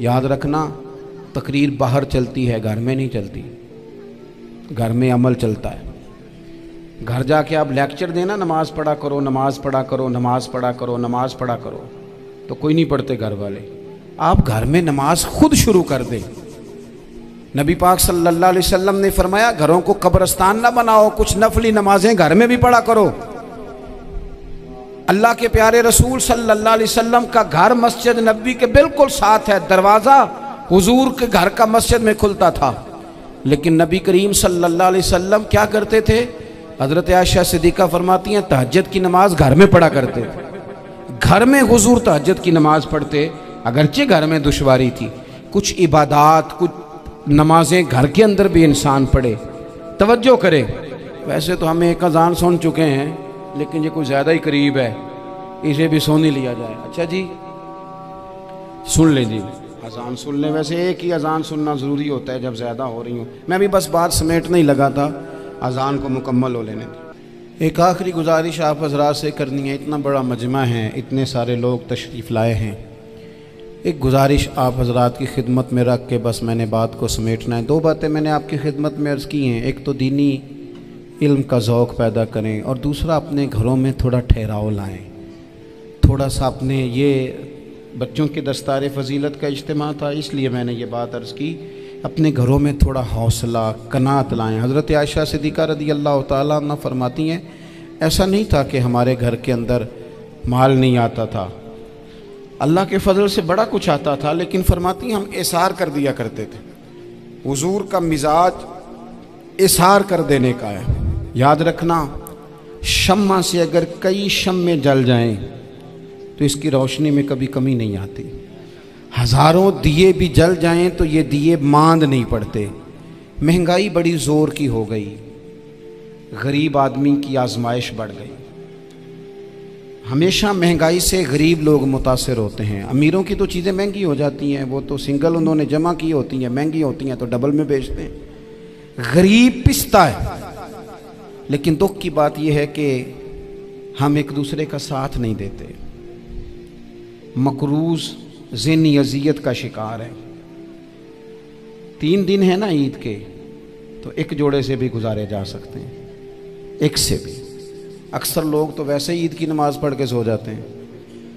یاد رکھنا تقریر باہر چلتی ہے، گھر میں نہیں چلتی۔ گھر میں عمل چلتا ہے. گھر جا کے آپ لیکچر دینا نماز پڑھا کرو، نماز پڑھا کرو، نماز پڑھا کرو، نماز پڑھا کرو، تو کوئی نہیں پڑھتے گھر والے. آپ گھر میں نماز خود شروع کر دیں. نبی پاک صلی اللہ علیہ وسلم نے فرمایا گھروں کو قبرستان نہ بناؤ، کچھ نفلی نمازیں گھر میں بھی پڑھا کرو. اللہ کے پیارے رسول صلی اللہ علیہ وسلم کا گھر مسجد نبوی کے بالکل ساتھ ہے، دروازہ حضور کے گھر کا مسجد میں کھلتا تھا. لیکن نبی کریم صلی اللہ علیہ وسلم کیا کرتے تھے؟ حضرت عائشہ صدیقہ فرماتی ہیں تہجد کی نماز گھر میں پڑھا کرتے تھے. گھر میں حضور تہجد کی نماز پڑھتے، اگرچہ گھر میں دشواری تھی. کچھ عبادات، کچھ نمازیں گھر کے اندر بھی انسان پڑھے. توجہ کرے. ویسے تو ہم ایک اذان سن چکے ہیں، لیکن یہ کوئی زیادہ ہی قریب ہے، اسے بھی سن ہی لیا جائے. اچھا جی سن لیں جی، اذان سن لیں. ویسے ایک ہی اذان سننا ضروری ہوتا ہے جب زیادہ ہو رہی ہوں. میں بھی بس بات سمیٹنے ہی لگا تھا، اذان کو مکمل ہو لینے دیں. ایک آخری گزارش آپ حضرات سے کرنی ہے. اتنا بڑا مجمع ہے، اتنے سارے لوگ تشریف لائے ہیں. ایک گزارش آپ حضرات کی خدمت میں رکھ کے بس میں نے بات کو سمیٹنا ہے. 2 باتیں میں نے آپ کی خدمت میں عرض کی ہیں. ایک تو دینی علم کا ذوق پیدا کریں، اور دوسرا اپنے گھروں میں تھوڑا ٹھہراؤ لائیں. تھوڑا سا اپنے، یہ بچوں کے دستار فضیلت کا اجتماع تھا اس لیے میں نے یہ بات عرض کی، اپنے گھروں میں تھوڑا حوصلہ قناعت لائیں. حضرت عائشہ صدیقہ رضی اللہ تعالیٰ عنہ فرماتی ہیں ایسا نہیں تھا کہ ہمارے گھر کے اندر مال نہیں آتا تھا، اللہ کے فضل سے بڑا کچھ آتا تھا، لیکن فرماتی ہیں ہم اثار کر دیا کرتے تھے. حضور کا مزاج اثار کر دینے کا ہے. یاد رکھنا شمع سے اگر کئی شمع جل جائیں تو اس کی روشنی میں کبھی کمی نہیں آتی. ہزاروں دیے بھی جل جائیں تو یہ دیے ماند نہیں پڑتے. مہنگائی بڑی زور کی ہو گئی، غریب آدمی کی آزمائش بڑھ گئی. ہمیشہ مہنگائی سے غریب لوگ متاثر ہوتے ہیں. امیروں کی تو چیزیں مہنگی ہو جاتی ہیں، وہ تو سنگل انہوں نے جمع کی ہوتی ہیں، مہنگی ہوتی ہیں تو ڈبل میں بیچتے ہیں. غریب پستا ہے. لیکن دکھ کی بات یہ ہے کہ ہم ایک دوسرے کا ساتھ نہیں دیتے. مقروض ذہنی اذیت کا شکار ہے. 3 دن ہے نا عید کے، تو ایک جوڑے سے بھی گزارے جا سکتے ہیں، ایک سے بھی. اکثر لوگ تو ویسے ہی عید کی نماز پڑھ کے سو جاتے ہیں،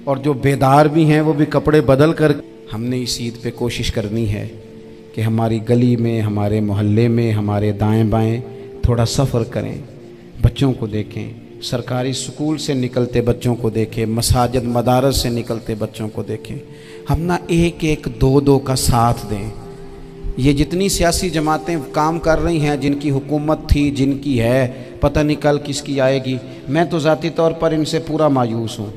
اور جو بیدار بھی ہیں وہ بھی کپڑے بدل کر. ہم نے اس عید پہ کوشش کرنی ہے کہ ہماری گلی میں، ہمارے محلے میں، ہمارے دائیں بائیں تھوڑا سفر کریں، بچوں کو دیکھیں، سرکاری سکول سے نکلتے بچوں کو دیکھیں، مساجد مدارس سے نکلتے بچوں کو دیکھیں. ہم نہ ایک ایک 2 کا ساتھ دیں. یہ جتنی سیاسی جماعتیں کام کر رہی ہیں، جن کی حکومت تھی، جن کی ہے، پتہ نہیں کل کس کی آئے گی. میں تو ذاتی طور پر ان سے پورا مایوس ہوں.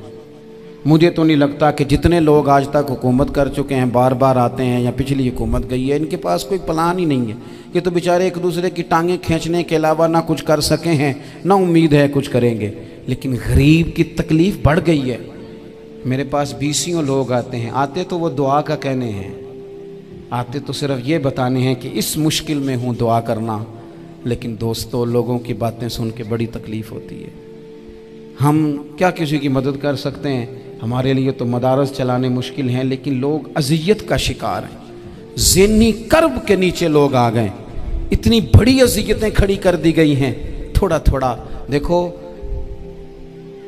مجھے تو نہیں لگتا کہ جتنے لوگ آج تک حکومت کر چکے ہیں، بار بار آتے ہیں یا پچھلی حکومت گئی ہے، ان کے پاس کوئی پلان ہی نہیں ہے. یہ تو بیچارے ایک دوسرے کی ٹانگیں کھینچنے کے علاوہ نہ کچھ کر سکے ہیں، نہ امید ہے کچھ کریں گے. لیکن غریب کی تکلیف بڑھ گئی ہے. میرے پاس 20 لوگ آتے ہیں، آتے تو وہ دعا کا کہنے ہیں، آتے تو صرف یہ بتانے ہیں کہ اس مشکل میں ہوں دعا کرنا. لیکن دوستو، لوگوں کی باتیں سن کے بڑی تکلیف ہوتی ہے. ہم کیا کسی کی مدد کر سکتے ہیں؟ ہمارے لیے تو مدارس چلانے مشکل ہیں، لیکن لوگ اذیت کا شکار ہیں. ذہنی کرب کے نیچے لوگ آ گئے. اتنی بڑی اذیتیں کھڑی کر دی گئی ہیں. تھوڑا تھوڑا دیکھو،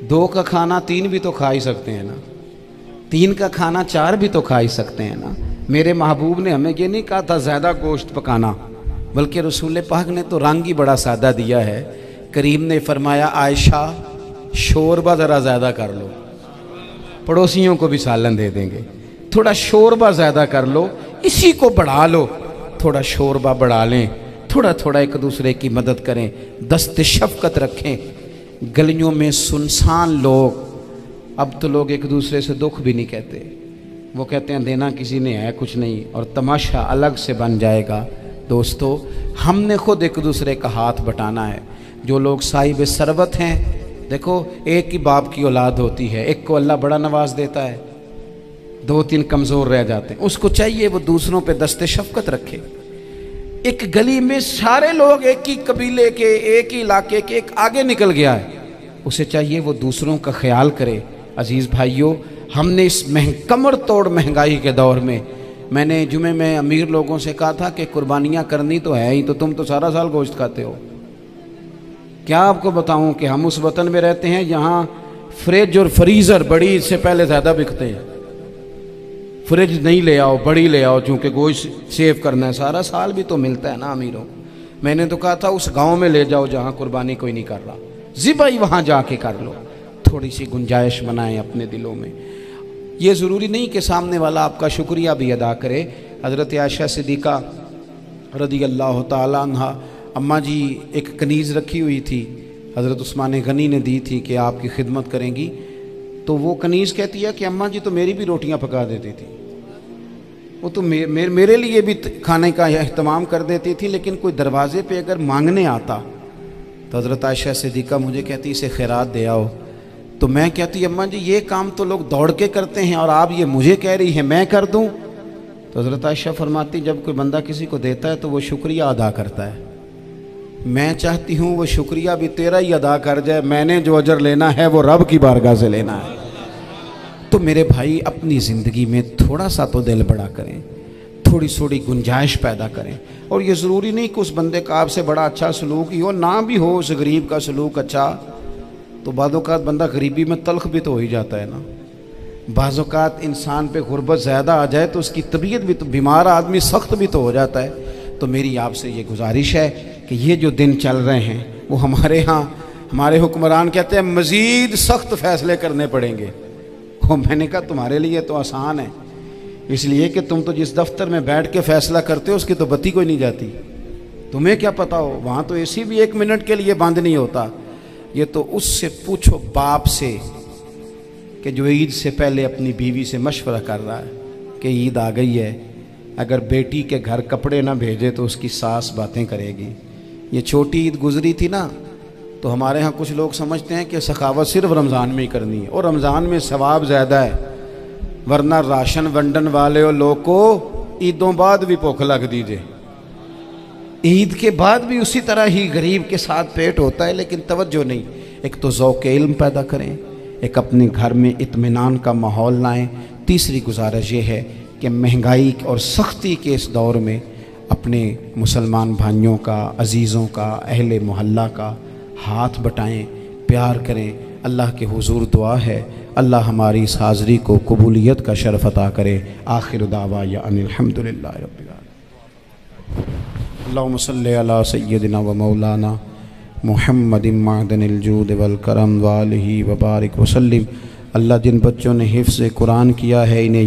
2 کا کھانا 3 بھی تو کھا ہی سکتے ہیں نا، 3 کا کھانا 4 بھی تو کھا ہی سکتے ہیں نا. میرے محبوب نے ہمیں یہ نہیں کہا تھا زیادہ گوشت پکانا، بلکہ رسول پاک نے تو رنگ ہی بڑا سادہ دیا ہے. کریم نے فرمایا عائشہ شوربہ ذرا زیادہ کر لو، پڑوسیوں کو بھی سالن دے دیں گے. تھوڑا شوربہ زیادہ کر لو، اسی کو بڑھا لو. تھوڑا شوربہ بڑھا لیں، تھوڑا تھوڑا ایک دوسرے کی مدد کریں، دست شفقت رکھیں. گلیوں میں سنسان لوگ، اب تو لوگ ایک دوسرے سے دکھ بھی نہیں کہتے. وہ کہتے ہیں دینا کسی نے ہے کچھ نہیں، اور تماشا الگ سے بن جائے گا. دوستو، ہم نے خود ایک دوسرے کا ہاتھ بٹانا ہے. جو لوگ صاحب ثروت ہیں، دیکھو ایک ہی باپ کی اولاد ہوتی ہے، ایک کو اللہ بڑا نواز دیتا ہے، 2-3 کمزور رہ جاتے ہیں. اس کو چاہیے وہ دوسروں پہ دست شفقت رکھے. ایک گلی میں سارے لوگ ایک ہی قبیلے کے، ایک ہی علاقے کے، ایک آگے نکل گیا ہے، اسے چاہیے وہ دوسروں کا خیال کرے. عزیز بھائیوں، ہم نے اس کمر توڑ مہنگائی کے دور میں میں نے جمعے میں امیر لوگوں سے کہا تھا کہ قربانیاں کرنی تو ہے ہی، تو تم تو سارا سال گوشت کھاتے ہو۔ کیا آپ کو بتاؤں کہ ہم اس وطن میں رہتے ہیں جہاں فریج اور فریزر بڑی عید سے پہلے زیادہ بکتے ہیں۔ فریج نہیں لے آؤ، بڑی لے آؤ، چونکہ گوشت سیو کرنا ہے، سارا سال بھی تو ملتا ہے نا امیروں کو۔ میں نے تو کہا تھا اس گاؤں میں لے جاؤ جہاں قربانی کوئی نہیں کر رہا، ذبح ہی وہاں جا کے کر لو، تھوڑی سی گنجائش بنائیں اپنے دلوں میں۔ یہ ضروری نہیں کہ سامنے والا آپ کا شکریہ بھی ادا کرے۔ حضرت عائشہ صدیقہ رضی اللہ تعالیٰ عنہ، اماں جی ایک کنیز رکھی ہوئی تھی، حضرت عثمان غنی نے دی تھی کہ آپ کی خدمت کریں گی، تو وہ کنیز کہتی ہے کہ اماں جی تو میری بھی روٹیاں پکا دیتی تھی، وہ تو میرے لیے بھی کھانے کا اہتمام کر دیتی تھی، لیکن کوئی دروازے پہ اگر مانگنے آتا تو حضرت عائشہ صدیقہ مجھے کہتی اسے خیرات دے آؤ، تو میں کہتی اماں جی یہ کام تو لوگ دوڑ کے کرتے ہیں اور آپ یہ مجھے کہہ رہی ہیں میں کر دوں؟ تو حضرت عائشہ فرماتی جب کوئی بندہ کسی کو دیتا ہے تو وہ شکریہ ادا کرتا ہے، میں چاہتی ہوں وہ شکریہ بھی تیرا ہی ادا کر جائے، میں نے جو اجر لینا ہے وہ رب کی بارگاہ سے لینا ہے۔ تو میرے بھائی اپنی زندگی میں تھوڑا سا تو دل بڑا کریں، تھوڑی تھوڑی گنجائش پیدا کریں، اور یہ ضروری نہیں کہ اس بندے کا آپ سے بڑا اچھا سلوک ہی ہو، نہ بھی ہو اس غریب کا سلوک اچھا، تو بعض اوقات بندہ غریبی میں تلخ بھی تو ہو ہی جاتا ہے نا۔ بعض اوقات انسان پہ غربت زیادہ آ جائے تو اس کی طبیعت بھی تو، بیمار آدمی سخت بھی تو ہو جاتا ہے۔ تو میری آپ سے یہ گزارش ہے کہ یہ جو دن چل رہے ہیں وہ ہمارے ہاں ہمارے حکمران کہتے ہیں مزید سخت فیصلے کرنے پڑیں گے۔ میں نے کہا تمہارے لیے تو آسان ہے، اس لیے کہ تم تو جس دفتر میں بیٹھ کے فیصلہ کرتے ہو اس کی تو بتی کوئی نہیں جاتی، تمہیں کیا پتا ہو، وہاں تو اے سی بھی 1 منٹ کے لیے بند نہیں ہوتا۔ یہ تو اس سے پوچھو باپ سے کہ جو عید سے پہلے اپنی بیوی سے مشورہ کر رہا ہے کہ عید آ گئی ہے، اگر بیٹی کے گھر کپڑے نہ بھیجے تو اس کی ساس باتیں کرے گی۔ یہ چھوٹی عید گزری تھی نا، تو ہمارے ہاں کچھ لوگ سمجھتے ہیں کہ سخاوت صرف رمضان میں ہی کرنی ہے، اور رمضان میں ثواب زیادہ ہے، ورنہ راشن ونڈن والے اور لوگ کو عیدوں بعد بھی بھوک لگ دیجئے، عید کے بعد بھی اسی طرح ہی غریب کے ساتھ پیٹ ہوتا ہے، لیکن توجہ نہیں۔ ایک تو ذوق علم پیدا کریں، ایک اپنے گھر میں اطمینان کا ماحول لائیں۔ تیسری گزارش یہ ہے کہ مہنگائی اور سختی کے اس دور میں اپنے مسلمان بھائیوں کا، عزیزوں کا، اہل محلہ کا ہاتھ بٹائیں، پیار کریں۔ اللہ کے حضور دعا ہے اللہ ہماری اس حاضری کو قبولیت کا شرف عطا کرے۔ آخر دعوانا ان الحمدللہ رب العالمین۔ اللہم صلی علی سیدنا و مولانا محمد معدن الجود والکرم وآلہ وبارک وسلم۔ اللہ جن بچوں نے حفظ قرآن کیا ہے انہیں